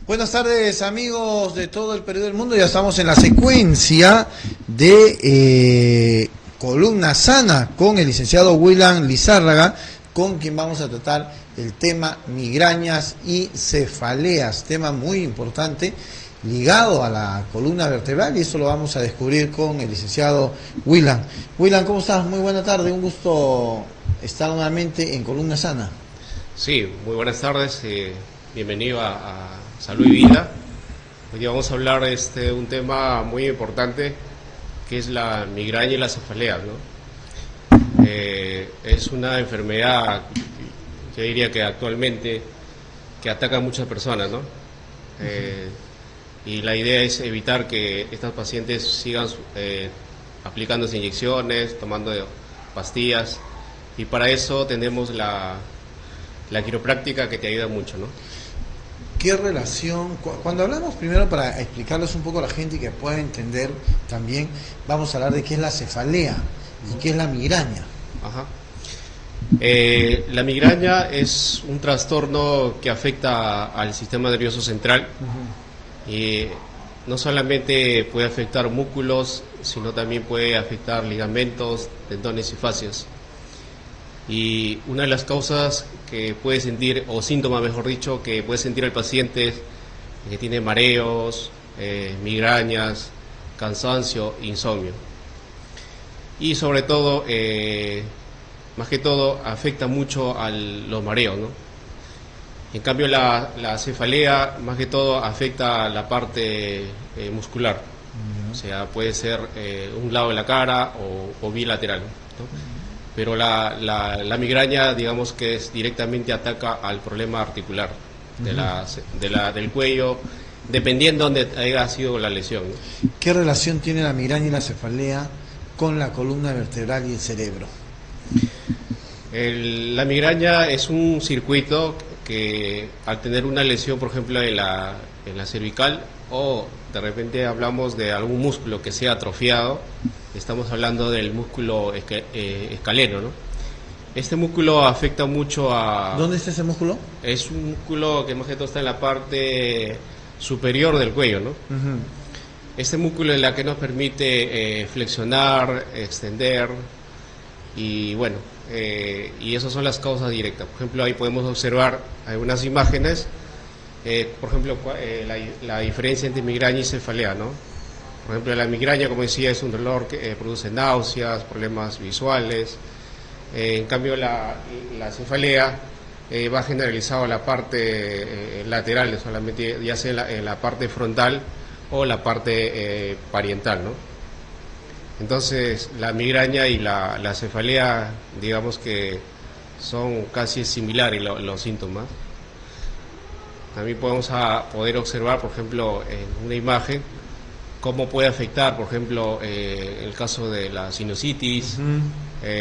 Buenas tardes, amigos de todo el Perú y del mundo. Ya estamos en la secuencia de Columna Sana con el licenciado Willan Lizárraga, con quien vamos a tratar el tema migrañas y cefaleas, tema muy importante ligado a la columna vertebral, y eso lo vamos a descubrir con el licenciado Willan. Willan, ¿cómo estás? Muy buena tarde, un gusto estar nuevamente en Columna Sana. Sí, muy buenas tardes, bienvenido a Salud y Vida. Hoy día vamos a hablar de un tema muy importante, que es la migraña y la cefalea, ¿no? Es una enfermedad, yo diría que actualmente, que ataca a muchas personas, ¿no? Y la idea es evitar que estos pacientes sigan aplicándose inyecciones, tomando pastillas, y para eso tenemos la quiropráctica, que te ayuda mucho, ¿no? ¿Qué relación? Cuando hablamos, primero, para explicarles un poco a la gente y que pueda entender también, vamos a hablar de qué es la cefalea y qué es la migraña. Ajá. La migraña es un trastorno que afecta al sistema nervioso central. Y no solamente puede afectar músculos, sino también puede afectar ligamentos, tendones y fascias. Y una de las causas que puede sentir, o síntomas mejor dicho, que puede sentir el paciente es que tiene mareos, migrañas, cansancio, insomnio. Y sobre todo, más que todo, afecta mucho a los mareos, ¿no? En cambio, la cefalea, más que todo, afecta a la parte muscular. O sea, puede ser un lado de la cara o bilateral, ¿no? Pero la migraña, digamos que directamente ataca al problema articular del cuello, dependiendo de dónde haya sido la lesión, ¿no? ¿Qué relación tiene la migraña y la cefalea con la columna vertebral y el cerebro? La migraña es un circuito que, al tener una lesión, por ejemplo, en la cervical, o de repente hablamos de algún músculo que sea atrofiado, estamos hablando del músculo escaleno, ¿no? Este músculo afecta mucho a... ¿Dónde está ese músculo? Es un músculo que más que todo está en la parte superior del cuello, ¿no? Este músculo es la que nos permite flexionar, extender, y bueno, y esas son las causas directas. Por ejemplo, ahí podemos observar algunas imágenes, por ejemplo, la diferencia entre migraña y cefalea, ¿no? Por ejemplo, la migraña, como decía, es un dolor que produce náuseas, problemas visuales. En cambio, la cefalea va generalizado a la parte lateral, solamente, ya sea en la parte frontal o la parte parietal, ¿no? Entonces, la migraña y la cefalea, digamos que son casi similares los síntomas. También podemos poder observar, por ejemplo, en una imagen, cómo puede afectar, por ejemplo, el caso de la sinusitis,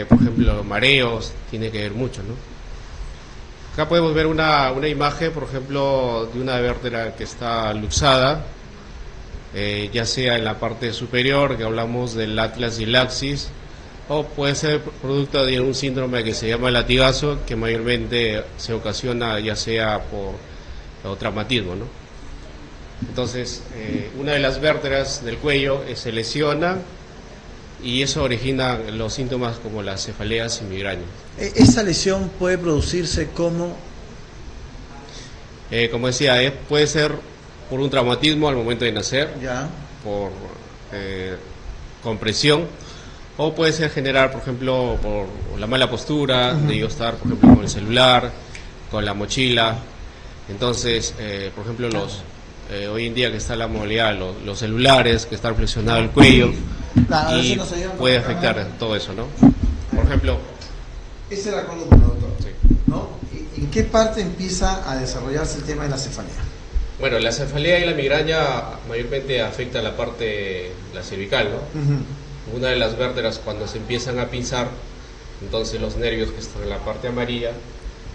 por ejemplo, los mareos, tiene que ver mucho, ¿no? Acá podemos ver una imagen, por ejemplo, de una vértebra que está luxada, ya sea en la parte superior, que hablamos del atlas y el axis, o puede ser producto de un síndrome que se llama latigazo, que mayormente se ocasiona ya sea por traumatismo, ¿no? Entonces, una de las vértebras del cuello se lesiona, y eso origina los síntomas como las cefaleas y migrañas. ¿Esa lesión puede producirse como? Como decía, puede ser por un traumatismo al momento de nacer, Ya. por compresión, o puede ser generar, por ejemplo, por la mala postura, de yo estar, por ejemplo, con el celular, con la mochila. Entonces, por ejemplo, hoy en día que está la modalidad, los celulares, que está flexionado el cuello, y puede afectar todo eso, ¿no? Por ejemplo... Esa es la columna, doctor. Sí. ¿No? ¿En qué parte empieza a desarrollarse el tema de la cefalea? Bueno, la cefalea y la migraña mayormente afectan la parte, la cervical, ¿no? Una de las vértebras, cuando se empiezan a pinzar, entonces los nervios que están en la parte amarilla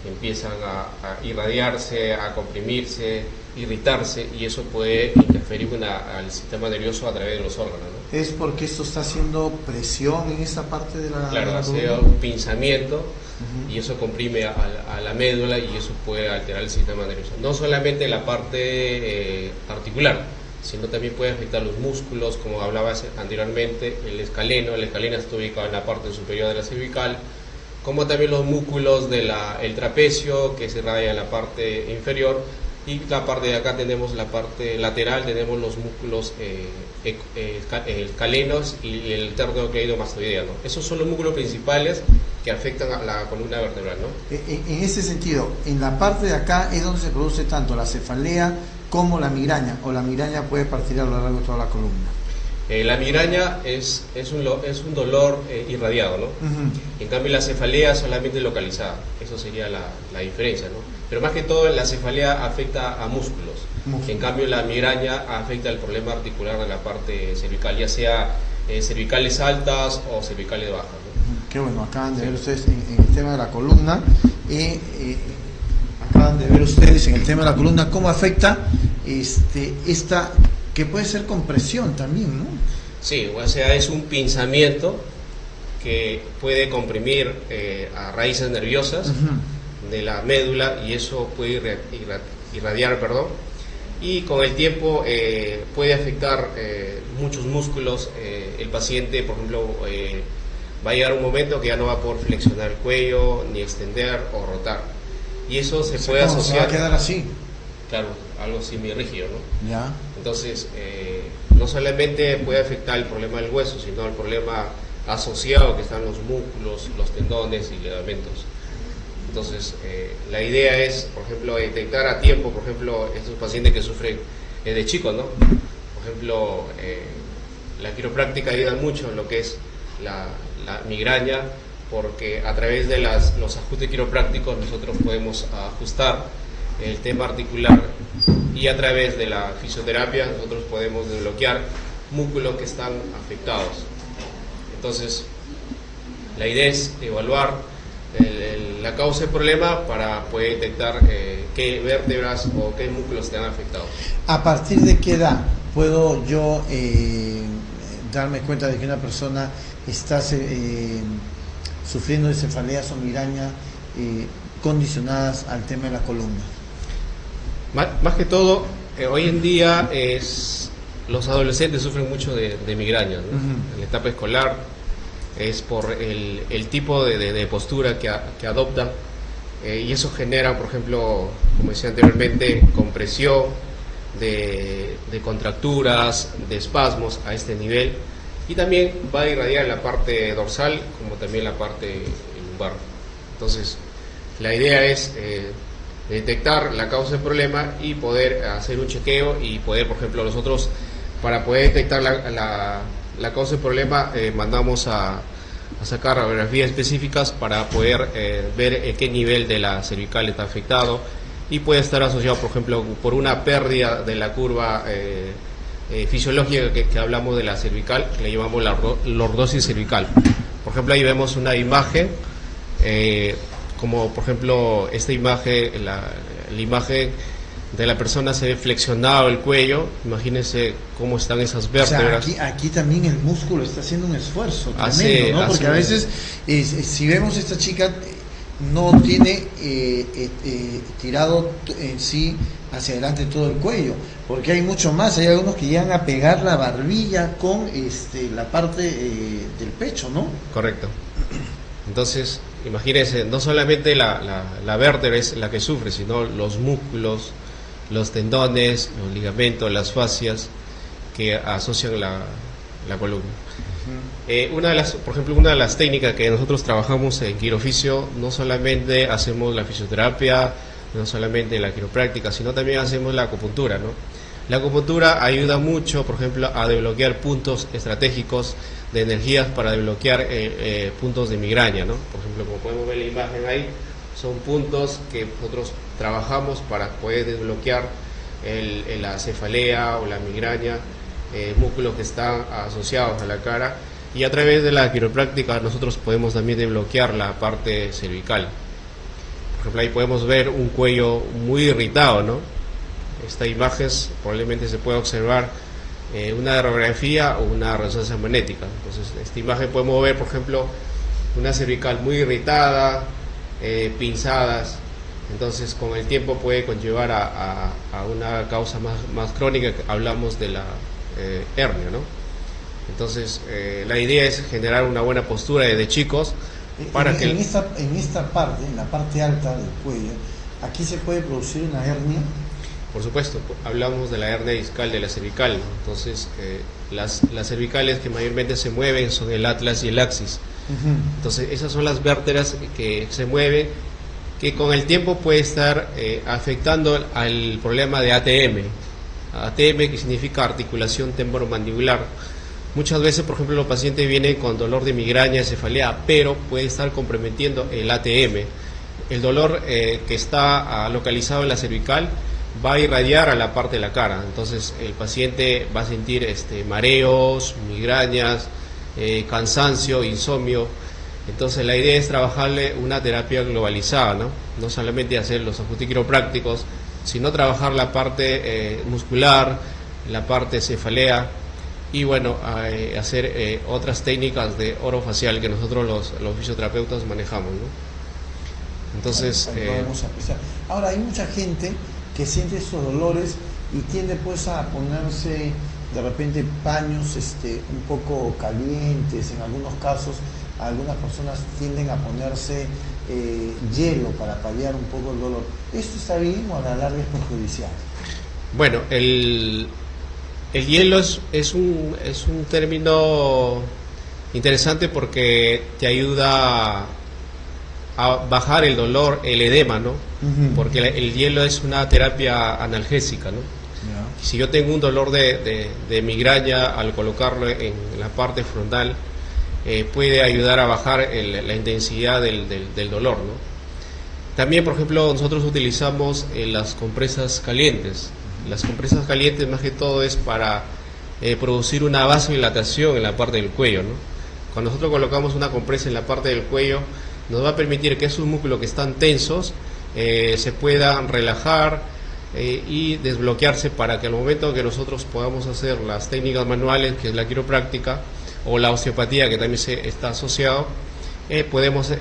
empiezan a irradiarse, a comprimirse, irritarse, y eso puede interferir al sistema nervioso a través de los órganos, ¿no? ¿Es porque esto está haciendo presión en esta parte de la... Claro, de la hace columna? un pinzamiento y eso comprime a la médula y eso puede alterar el sistema nervioso. No solamente la parte articular, sino también puede afectar los músculos, como hablaba anteriormente, el escaleno está ubicado en la parte superior de la cervical, como también los músculos del trapecio, que se irradia en la parte inferior, y la parte de acá tenemos la parte lateral, tenemos los músculos escalenos y el esternocleidomastoideo, ¿no? Esos son los músculos principales que afectan a la columna vertebral, ¿no? En ese sentido, en la parte de acá es donde se produce tanto la cefalea como la migraña, o la migraña puede partir a lo largo de toda la columna. La migraña es un dolor irradiado, ¿no? En cambio la cefalea es solamente localizada, eso sería la diferencia, ¿no? Pero más que todo la cefalea afecta a músculos, en cambio la migraña afecta al problema articular de la parte cervical, ya sea cervicales altas o cervicales bajas, ¿no? Qué bueno, acaban de ver ustedes en el tema de la columna, acaban de ver ustedes en el tema de la columna cómo afecta esta, que puede ser compresión también, ¿no? Sí, o sea, es un pinzamiento que puede comprimir a raíces nerviosas de la médula, y eso puede irradiar, y con el tiempo puede afectar muchos músculos. El paciente, por ejemplo, va a llegar un momento que ya no va a poder flexionar el cuello, ni extender o rotar, y eso se puede asociar. ¿Se va a quedar así? Claro, algo así muy rígido, ¿no? Ya. Entonces, no solamente puede afectar el problema del hueso, sino el problema asociado que están los músculos, los tendones y ligamentos. Entonces, la idea es, por ejemplo, detectar a tiempo, por ejemplo, estos pacientes que sufren de chicos, ¿no? Por ejemplo, la quiropráctica ayuda mucho en lo que es la migraña, porque a través de los ajustes quiroprácticos nosotros podemos ajustar el tema articular, y a través de la fisioterapia nosotros podemos desbloquear músculos que están afectados. Entonces, la idea es evaluar la causa del problema para poder detectar qué vértebras o qué músculos están afectados. ¿A partir de qué edad puedo yo darme cuenta de que una persona está sufriendo de cefaleas o migraña condicionadas al tema de la columna? Más que todo, hoy en día los adolescentes sufren mucho de migraña, ¿no? En la etapa escolar es por el tipo de postura que adoptan, y eso genera, por ejemplo, como decía anteriormente, compresión, de contracturas, de espasmos a este nivel, y también va a irradiar la parte dorsal como también la parte lumbar. Entonces, la idea es detectar la causa del problema y poder hacer un chequeo, y poder, por ejemplo, nosotros, para poder detectar la causa del problema, mandamos a sacar radiografías específicas para poder ver qué nivel de la cervical está afectado, y puede estar asociado, por ejemplo, por una pérdida de la curva fisiológica que hablamos de la cervical, que le llamamos la lordosis cervical. Por ejemplo, ahí vemos una imagen, como por ejemplo esta imagen, la imagen de la persona se ve flexionado el cuello. Imagínense cómo están esas vértebras. O sea, aquí también el músculo está haciendo un esfuerzo tremendo, ¿no? Porque a veces, si vemos esta chica, no tiene tirado en sí hacia adelante todo el cuello, porque hay mucho más. Hay algunos que llegan a pegar la barbilla con la parte del pecho, ¿no? Correcto. Entonces, imagínense, no solamente la vértebra es la que sufre, sino los músculos, los tendones, los ligamentos, las fascias que asocian la columna. Por ejemplo, una de las técnicas que nosotros trabajamos en Quiroficio, no solamente hacemos la fisioterapia, no solamente la quiropráctica, sino también hacemos la acupuntura, ¿no? La acupuntura ayuda mucho, por ejemplo, a desbloquear puntos estratégicos de energías, para desbloquear puntos de migraña, ¿no? Por ejemplo, como podemos ver la imagen ahí, son puntos que nosotros trabajamos para poder desbloquear la cefalea o la migraña, músculos que están asociados a la cara, y a través de la quiropráctica nosotros podemos también desbloquear la parte cervical. Por ejemplo, ahí podemos ver un cuello muy irritado, ¿no? Esta imagen probablemente se puede observar una radiografía o una resonancia magnética. Entonces, esta imagen podemos ver, por ejemplo, una cervical muy irritada, pinzadas. Entonces con el tiempo puede conllevar a una causa más crónica, que hablamos de la hernia, ¿no? Entonces la idea es generar una buena postura desde chicos para que... En esta parte, en la parte alta del cuello, ¿aquí se puede producir una hernia? Por supuesto, hablamos de la hernia discal, de la cervical, ¿no? Entonces las cervicales que mayormente se mueven son el atlas y el axis. Entonces esas son las vértebras que se mueven, que con el tiempo puede estar afectando al problema de ATM. ATM, que significa articulación temporomandibular. Muchas veces, por ejemplo, los pacientes vienen con dolor de migraña, cefalea, pero puede estar comprometiendo el ATM. El dolor que está localizado en la cervical va a irradiar a la parte de la cara. Entonces el paciente va a sentir mareos, migrañas, cansancio, insomnio. Entonces la idea es trabajarle una terapia globalizada, no solamente hacer los ajustes quiroprácticos, sino trabajar la parte muscular, la parte cefalea y bueno, hacer otras técnicas de orofacial que nosotros los fisioterapeutas manejamos, ¿no? Entonces podemos apreciar. Ahora hay mucha gente que siente esos dolores y tiende pues a ponerse de repente paños un poco calientes. En algunos casos algunas personas tienden a ponerse hielo para paliar un poco el dolor. ¿Esto está bien o a la larga es perjudicial? Bueno, el hielo es un término interesante porque te ayuda a bajar el dolor, el edema, ¿no? Porque el hielo es una terapia analgésica, ¿no? Si yo tengo un dolor de migraña, al colocarlo en la parte frontal, puede ayudar a bajar la intensidad del dolor, ¿no? También, por ejemplo, nosotros utilizamos las compresas calientes. Las compresas calientes, más que todo, es para producir una vasodilatación en la parte del cuello, ¿no? Cuando nosotros colocamos una compresa en la parte del cuello, nos va a permitir que esos músculos que están tensos se puedan relajar y desbloquearse, para que al momento que nosotros podamos hacer las técnicas manuales, que es la quiropráctica o la osteopatía, que también está asociado, podemos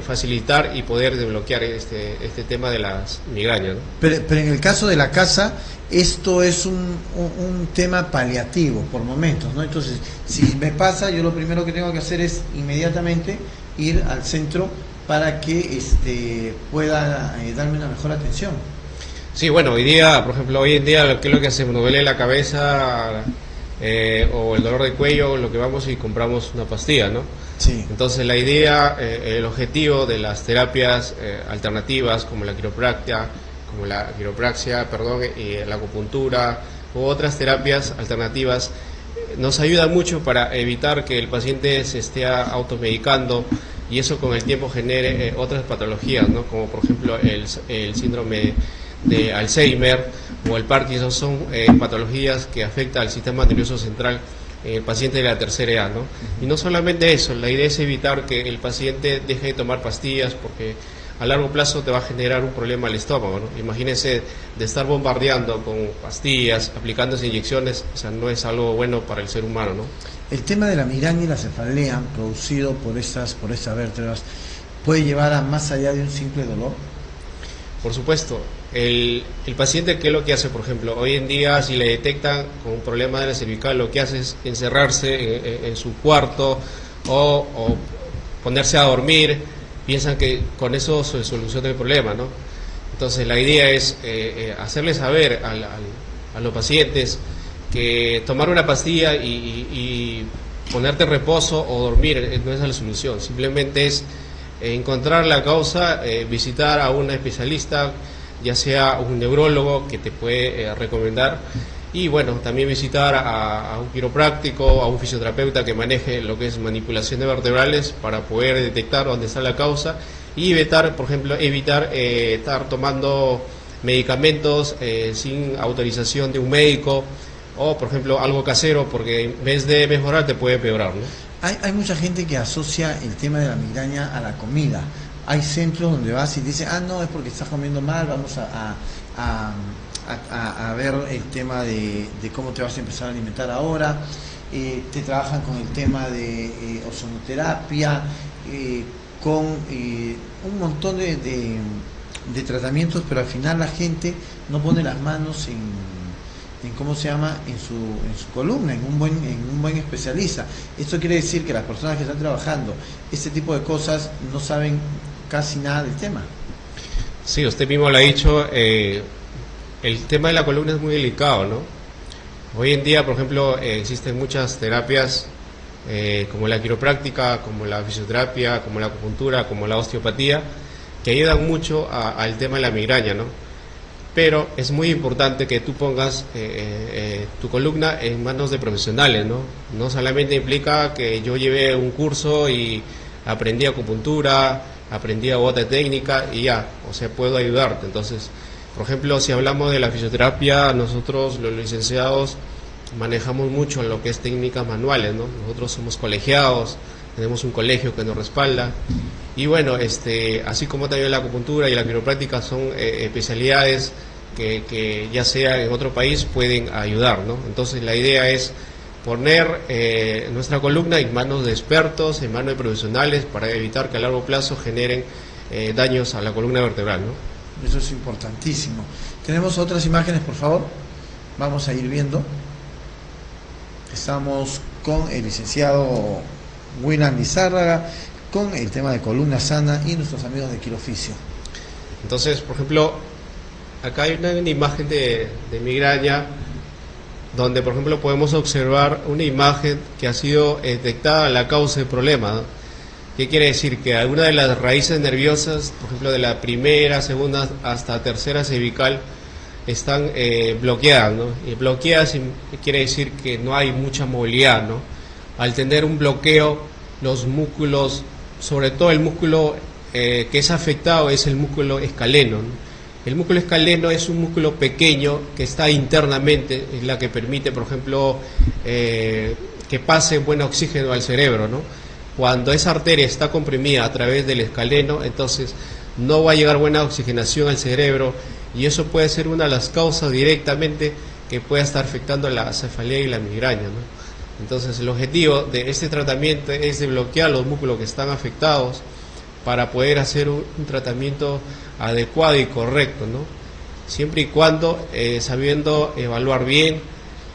facilitar y poder desbloquear este tema de las migrañas, ¿no? Pero en el caso de la casa, esto es un tema paliativo por momentos, ¿no? Entonces, si me pasa, yo lo primero que tengo que hacer es inmediatamente ir al centro para que pueda darme una mejor atención. Sí, bueno, hoy en día, ¿qué es lo que hacemos? Nos duele la cabeza o el dolor de cuello, lo que vamos y compramos una pastilla, ¿no? Sí. Entonces la idea, el objetivo de las terapias alternativas como la quiropraxia, y la acupuntura u otras terapias alternativas nos ayuda mucho para evitar que el paciente se esté automedicando y eso con el tiempo genere otras patologías, ¿no? Como por ejemplo el síndrome de Alzheimer o el Parkinson. Son patologías que afectan al sistema nervioso central en el paciente de la tercera edad, ¿no? Y no solamente eso, la idea es evitar que el paciente deje de tomar pastillas, porque a largo plazo te va a generar un problema al estómago, ¿no? Imagínense de estar bombardeando con pastillas, aplicándose inyecciones, o sea, no es algo bueno para el ser humano, ¿no? El tema de la migraña y la cefalea producido por estas vértebras puede llevar a más allá de un simple dolor. Por supuesto, el paciente, ¿qué es lo que hace? Por ejemplo, hoy en día, si le detectan con un problema de la cervical, lo que hace es encerrarse en su cuarto o ponerse a dormir. Piensan que con eso se soluciona el problema, ¿no? Entonces la idea es hacerle saber a los pacientes que tomar una pastilla y ponerte en reposo o dormir no es la solución. Simplemente es encontrar la causa, visitar a un especialista, ya sea un neurólogo que te puede recomendar, y bueno, también visitar a un quiropráctico, a un fisioterapeuta que maneje lo que es manipulación de vertebrales para poder detectar dónde está la causa y evitar, por ejemplo, estar tomando medicamentos sin autorización de un médico, o por ejemplo algo casero, porque en vez de mejorar te puede empeorar, ¿no? Hay mucha gente que asocia el tema de la migraña a la comida. Hay centros donde vas y dices, no, es porque estás comiendo mal, vamos a ver el tema de cómo te vas a empezar a alimentar ahora. Te trabajan con el tema de ozonoterapia. con un montón de tratamientos, pero al final la gente no pone las manos en cómo se llama, en su columna, en un buen especialista. Esto quiere decir que las personas que están trabajando este tipo de cosas no saben casi nada del tema. Sí, usted mismo lo ha dicho, el tema de la columna es muy delicado, ¿no? Hoy en día, por ejemplo, existen muchas terapias como la quiropráctica, como la fisioterapia, como la acupuntura, como la osteopatía, que ayudan mucho al tema de la migraña, ¿no? Pero es muy importante que tú pongas tu columna en manos de profesionales, ¿no? No solamente implica que yo llevé un curso y aprendí acupuntura, aprendí otra técnica y ya, o sea, puedo ayudarte. Entonces, por ejemplo, si hablamos de la fisioterapia, nosotros los licenciados manejamos mucho lo que es técnicas manuales, ¿no? Nosotros somos colegiados, tenemos un colegio que nos respalda y bueno, así como también la acupuntura y la quiropráctica son especialidades que ya sea en otro país pueden ayudar, ¿no? Entonces la idea es poner nuestra columna en manos de expertos, en manos de profesionales para evitar que a largo plazo generen daños a la columna vertebral, ¿no? Eso es importantísimo. Tenemos otras imágenes, por favor. Vamos a ir viendo. Estamos con el licenciado Willan Lizárraga con el tema de columna sana y nuestros amigos de Quiroficio. Entonces, por ejemplo, acá hay una imagen de migraña donde, por ejemplo, podemos observar una imagen que ha sido detectada la causa del problema, ¿no? ¿Qué quiere decir? Que alguna de las raíces nerviosas, por ejemplo, de la primera, segunda hasta tercera cervical, están bloqueadas, ¿no? Y bloqueadas quiere decir que no hay mucha movilidad, ¿no? Al tener un bloqueo, los músculos, sobre todo el músculo que es afectado es el músculo escaleno, ¿no? El músculo escaleno es un músculo pequeño que está internamente, es la que permite, por ejemplo, que pase buen oxígeno al cerebro, ¿no? Cuando esa arteria está comprimida a través del escaleno, entonces no va a llegar buena oxigenación al cerebro y eso puede ser una de las causas directamente que pueda estar afectando la cefalea y la migraña, ¿no? Entonces el objetivo de este tratamiento es de bloquear los músculos que están afectados para poder hacer un tratamiento adecuado y correcto, ¿no? Siempre y cuando sabiendo evaluar bien,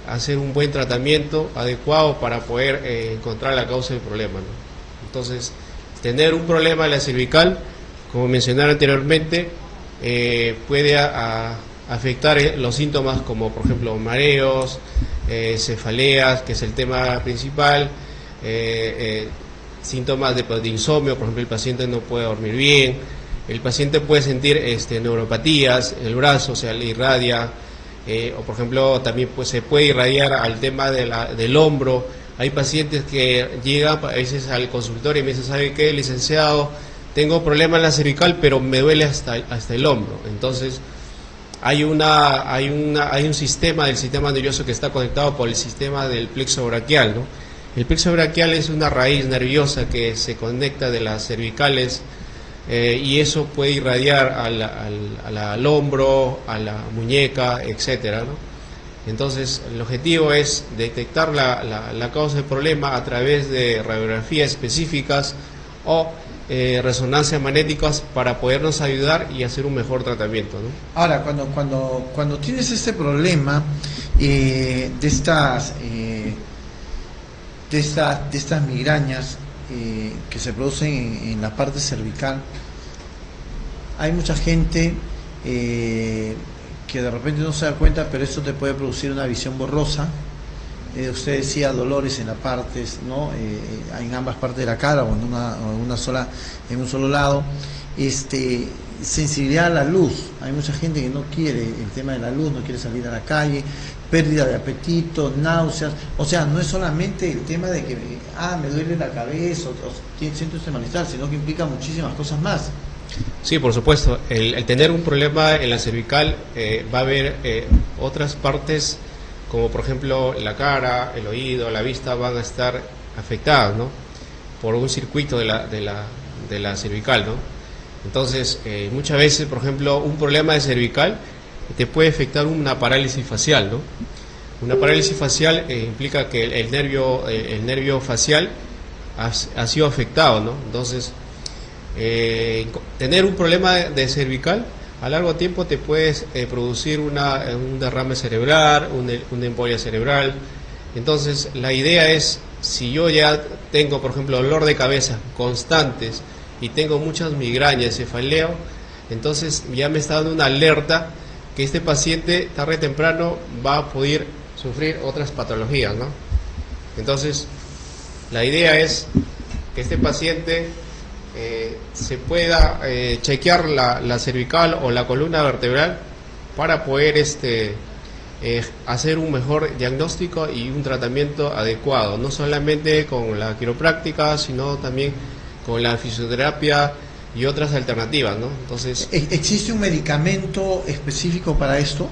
hacer un buen tratamiento adecuado para poder encontrar la causa del problema, ¿no? Entonces, tener un problema en la cervical, como mencioné anteriormente, puede afectar los síntomas como, por ejemplo, mareos, cefaleas, que es el tema principal, síntomas de insomnio, por ejemplo, el paciente no puede dormir bien, el paciente puede sentir neuropatías, el brazo se le irradia, o por ejemplo también pues, se puede irradiar al tema del hombro. Hay pacientes que llegan a veces al consultorio y me dicen, ¿sabe qué, licenciado? Tengo problema en la cervical, pero me duele hasta el hombro. Entonces, hay un sistema del sistema nervioso que está conectado por el sistema del plexo braquial, ¿no? El plexo braquial es una raíz nerviosa que se conecta de las cervicales y eso puede irradiar al hombro, a la muñeca, etcétera, ¿no? Entonces, el objetivo es detectar la causa del problema a través de radiografías específicas o resonancias magnéticas para podernos ayudar y hacer un mejor tratamiento, ¿no? Ahora, cuando tienes este problema de estas migrañas que se producen en la parte cervical, hay mucha gente que de repente no se da cuenta, pero esto te puede producir una visión borrosa. Usted decía dolores en las partes, ¿no? En ambas partes de la cara o en un solo lado. Sensibilidad a la luz. Hay mucha gente que no quiere el tema de la luz, no quiere salir a la calle, pérdida de apetito, náuseas. O sea, no es solamente el tema de que me duele la cabeza o siento este malestar, sino que implica muchísimas cosas más. Sí, por supuesto. El tener un problema en la cervical va a haber otras partes, como por ejemplo la cara, el oído, la vista, van a estar afectadas, ¿no? Por un circuito de la cervical, ¿no? Entonces, muchas veces, por ejemplo, un problema de cervical te puede afectar una parálisis facial, ¿no? Una parálisis facial implica que el nervio facial ha sido afectado, ¿no? Entonces, tener un problema de cervical, a largo tiempo te puedes producir un derrame cerebral, una embolia cerebral. Entonces, la idea es, si yo ya tengo, por ejemplo, dolor de cabeza constantes y tengo muchas migrañas, cefaleo, entonces ya me está dando una alerta que este paciente tarde o temprano va a poder sufrir otras patologías, ¿no? Entonces, la idea es que este paciente se pueda chequear la cervical o la columna vertebral para poder hacer un mejor diagnóstico y un tratamiento adecuado, no solamente con la quiropráctica, sino también con la fisioterapia y otras alternativas, ¿no? Entonces, ¿existe un medicamento específico para esto?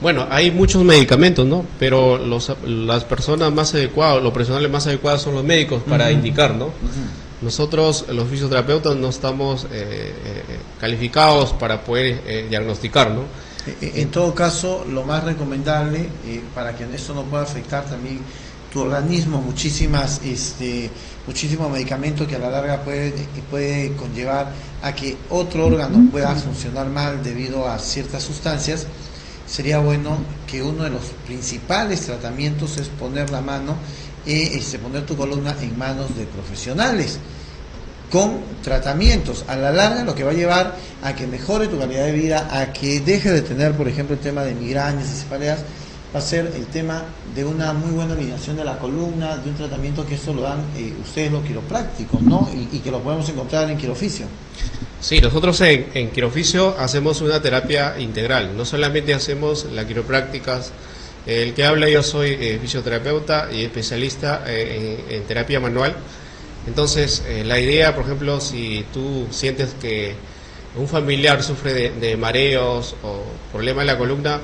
Bueno, hay muchos medicamentos, ¿no? Pero las personas más adecuadas, los profesionales más adecuados son los médicos para indicar, ¿no? Nosotros, los fisioterapeutas, no estamos calificados para poder diagnosticar, ¿no? En todo caso, lo más recomendable, para que esto no pueda afectar también tu organismo, muchísimos medicamentos que a la larga puede conllevar a que otro órgano pueda funcionar mal debido a ciertas sustancias, sería bueno que uno de los principales tratamientos es poner la mano, poner tu columna en manos de profesionales con tratamientos. A la larga lo que va a llevar a que mejore tu calidad de vida, a que deje de tener, por ejemplo, el tema de migrañas y cefaleas, va a ser el tema de una muy buena alineación de la columna, de un tratamiento que esto lo dan ustedes los quiroprácticos, ¿no? Y que lo podemos encontrar en Quiroficio. Sí, nosotros en Quiroficio hacemos una terapia integral, no solamente hacemos la quiropráctica. El que habla, yo soy fisioterapeuta y especialista en terapia manual. Entonces, la idea, por ejemplo, si tú sientes que un familiar sufre de mareos o problema en la columna,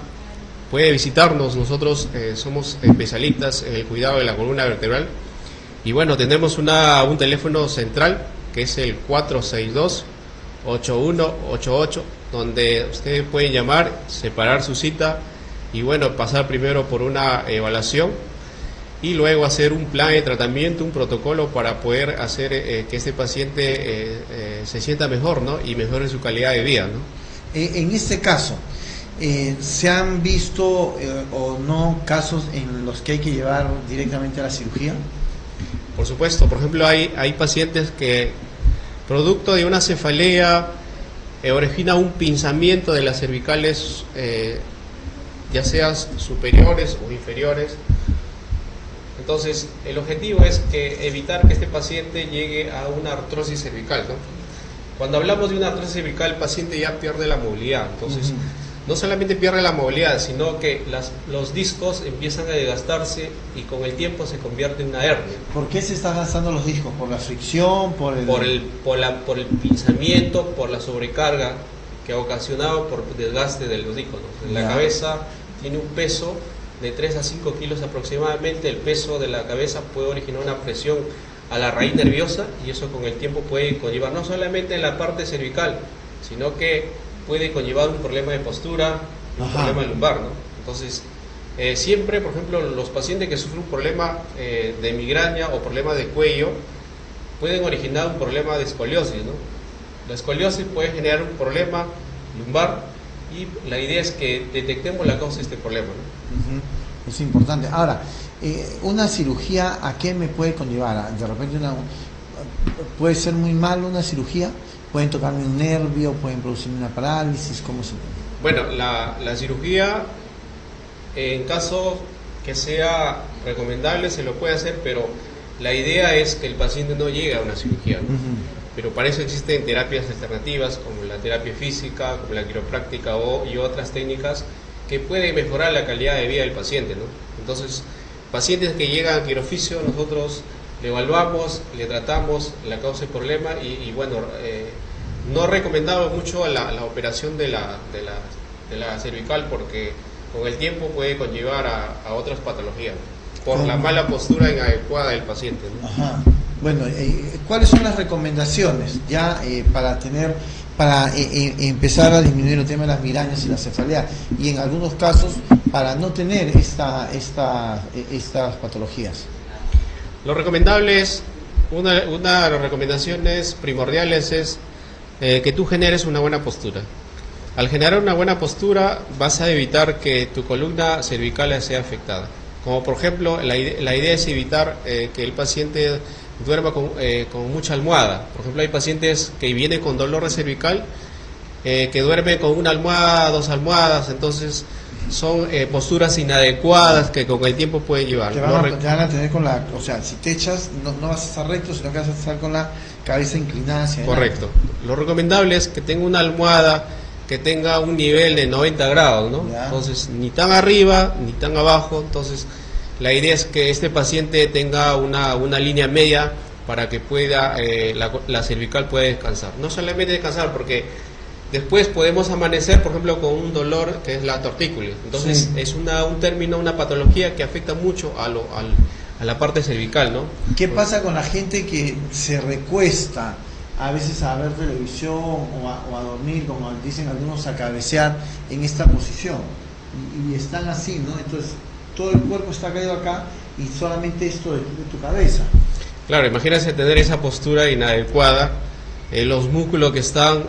puede visitarnos. Nosotros somos especialistas en el cuidado de la columna vertebral. Y bueno, tenemos un teléfono central que es el 462-8188, donde ustedes pueden llamar, separar su cita y bueno, pasar primero por una evaluación y luego hacer un plan de tratamiento, un protocolo para poder hacer que este paciente se sienta mejor, ¿no? Y mejore su calidad de vida, ¿no? En este caso, ¿se han visto o no casos en los que hay que llevar directamente a la cirugía? Por supuesto, por ejemplo, hay pacientes que, producto de una cefalea, origina un pinzamiento de las cervicales, ya sean superiores o inferiores. Entonces, el objetivo es evitar que este paciente llegue a una artrosis cervical, ¿no? Cuando hablamos de una artrosis cervical, el paciente ya pierde la movilidad. Entonces, no solamente pierde la movilidad, sino que los discos empiezan a desgastarse y con el tiempo se convierte en una hernia. ¿Por qué se están gastando los discos? ¿Por la fricción? ¿Por el pinzamiento, por la sobrecarga que ha ocasionado por desgaste de los discos, ¿no? La cabeza tiene un peso de 3 a 5 kilos aproximadamente. El peso de la cabeza puede originar una presión a la raíz nerviosa y eso con el tiempo puede conllevar no solamente en la parte cervical, sino que puede conllevar un problema de postura, un problema lumbar, ¿no? Entonces, siempre, por ejemplo, los pacientes que sufren un problema de migraña o problema de cuello pueden originar un problema de escoliosis, ¿no? La escoliosis puede generar un problema lumbar y la idea es que detectemos la causa de este problema, ¿no? Es importante. Ahora, una cirugía, ¿a qué me puede conllevar? De repente puede ser muy mal una cirugía, pueden tocarme un nervio, pueden producirme una parálisis, ¿cómo se...? Bueno, la cirugía, en caso que sea recomendable, se lo puede hacer, pero la idea es que el paciente no llegue a una cirugía, ¿no? Pero para eso existen terapias alternativas como la terapia física, como la quiropráctica y otras técnicas que pueden mejorar la calidad de vida del paciente, ¿no? Entonces, pacientes que llegan a Quiroficio, nosotros le evaluamos, le tratamos la causa del problema y bueno, no recomendamos mucho la operación de la cervical porque con el tiempo puede conllevar a otras patologías por la mala postura inadecuada del paciente, ¿no? Ajá. Bueno, ¿cuáles son las recomendaciones ya para empezar a disminuir el tema de las migrañas y la cefalea y en algunos casos para no tener estas patologías? Lo recomendable es una de las recomendaciones primordiales es que tú generes una buena postura. Al generar una buena postura vas a evitar que tu columna cervical sea afectada. Como por ejemplo, la idea es evitar que el paciente duerma con mucha almohada. Por ejemplo, hay pacientes que vienen con dolor de cervical que duermen con una almohada, 2 almohadas, entonces son posturas inadecuadas que con el tiempo pueden llevar. Te van a tener con o sea, si te echas no vas a estar recto, sino que vas a estar con la cabeza inclinada hacia adelante. Correcto. Lo recomendable es que tenga una almohada que tenga un nivel de 90 grados, ¿no? Ya. Entonces, ni tan arriba, ni tan abajo. Entonces, la idea es que este paciente tenga una línea media para que pueda la cervical pueda descansar. No solamente descansar, porque después podemos amanecer, por ejemplo, con un dolor que es la tortícolis. Entonces, sí, es un término, una patología que afecta mucho a la parte cervical, ¿no? ¿Qué pasa con la gente que se recuesta a veces a ver televisión o a dormir, como dicen algunos, a cabecear en esta posición? Y están así, ¿no? Entonces, todo el cuerpo está caído acá y solamente esto de tu cabeza. Claro, imagínense tener esa postura inadecuada. Los músculos que están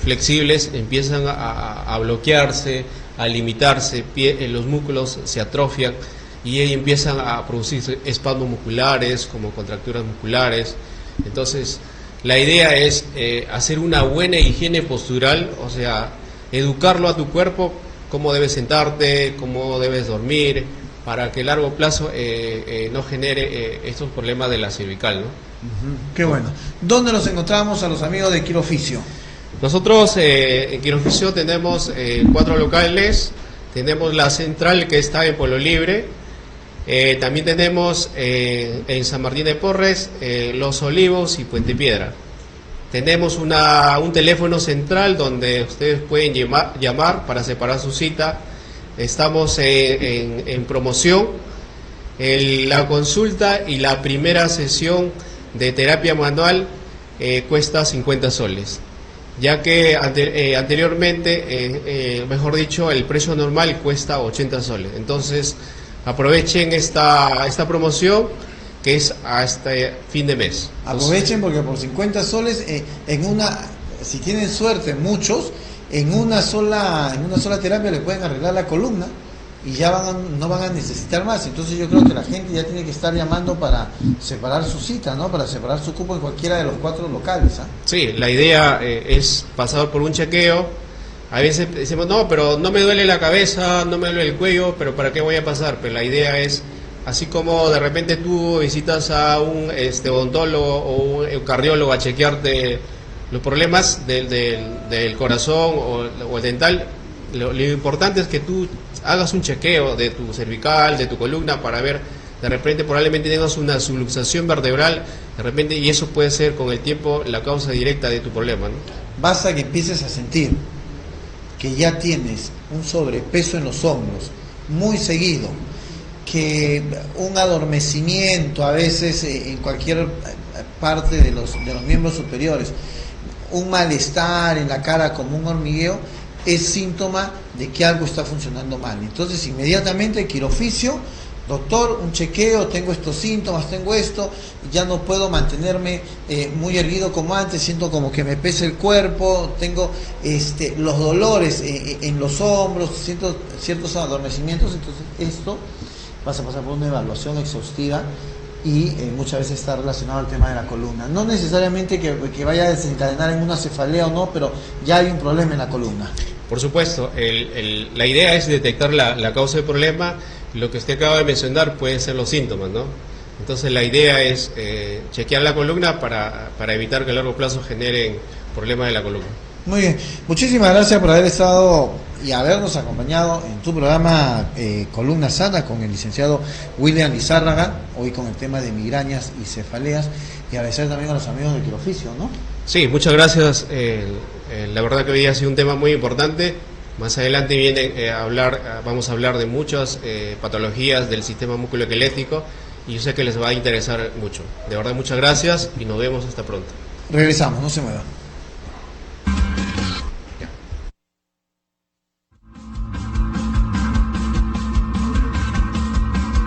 flexibles empiezan a bloquearse, a limitarse, los músculos se atrofian y ahí empiezan a producir espasmos musculares, como contracturas musculares. Entonces, la idea es hacer una buena higiene postural, o sea, educarlo a tu cuerpo, cómo debes sentarte, cómo debes dormir, para que a largo plazo no genere estos problemas de la cervical, ¿no? Qué bueno. ¿Dónde nos encontramos a los amigos de Quiroficio? Nosotros en Quiroficio tenemos 4 locales. Tenemos la central que está en Pueblo Libre. También tenemos en San Martín de Porres, Los Olivos y Puente Piedra. Tenemos un teléfono central donde ustedes pueden llamar para separar su cita. Estamos en promoción. La consulta y la primera sesión de terapia manual cuesta 50 soles, ya que anteriormente, mejor dicho, el precio normal cuesta 80 soles. Entonces, aprovechen esta promoción que es hasta fin de mes. Aprovechen porque por 50 soles, si tienen suerte, muchos, en una sola terapia le pueden arreglar la columna y ya no van a necesitar más. Entonces yo creo que la gente ya tiene que estar llamando para separar su cita, ¿no? Para separar su cupo en cualquiera de los 4 locales, ¿eh? Sí, la idea es pasar por un chequeo. A veces decimos, no, pero no me duele la cabeza, no me duele el cuello, pero ¿para qué voy a pasar? Pero la idea es, así como de repente tú visitas a un odontólogo o un cardiólogo a chequearte los problemas del corazón o el dental, lo importante es que tú hagas un chequeo de tu cervical, de tu columna, para ver, de repente probablemente tengas una subluxación vertebral, de repente, y eso puede ser con el tiempo la causa directa de tu problema, ¿no? Basta que empieces a sentir que ya tienes un sobrepeso en los hombros muy seguido, que un adormecimiento a veces en cualquier parte de los miembros superiores, un malestar en la cara como un hormigueo, es síntoma de que algo está funcionando mal. Entonces, inmediatamente Quiroficio, doctor, un chequeo, tengo estos síntomas, tengo esto, ya no puedo mantenerme muy erguido como antes, siento como que me pesa el cuerpo, tengo los dolores en los hombros, siento ciertos adormecimientos. Entonces esto vas a pasar por una evaluación exhaustiva y muchas veces está relacionado al tema de la columna. No necesariamente que vaya a desencadenar en una cefalea o no, pero ya hay un problema en la columna. Por supuesto, la idea es detectar la causa del problema. Lo que usted acaba de mencionar pueden ser los síntomas, ¿no? Entonces la idea es chequear la columna para evitar que a largo plazo generen problemas de la columna. Muy bien, muchísimas gracias por haber estado y habernos acompañado en tu programa Columna Sana con el licenciado William Lizárraga, hoy con el tema de migrañas y cefaleas, y agradecer también a los amigos de Quiroficio, ¿no? Sí, muchas gracias. La verdad que hoy ha sido un tema muy importante. Más adelante vamos a hablar de muchas patologías del sistema musculoesquelético y yo sé que les va a interesar mucho. De verdad, muchas gracias y nos vemos hasta pronto. Regresamos, no se muevan.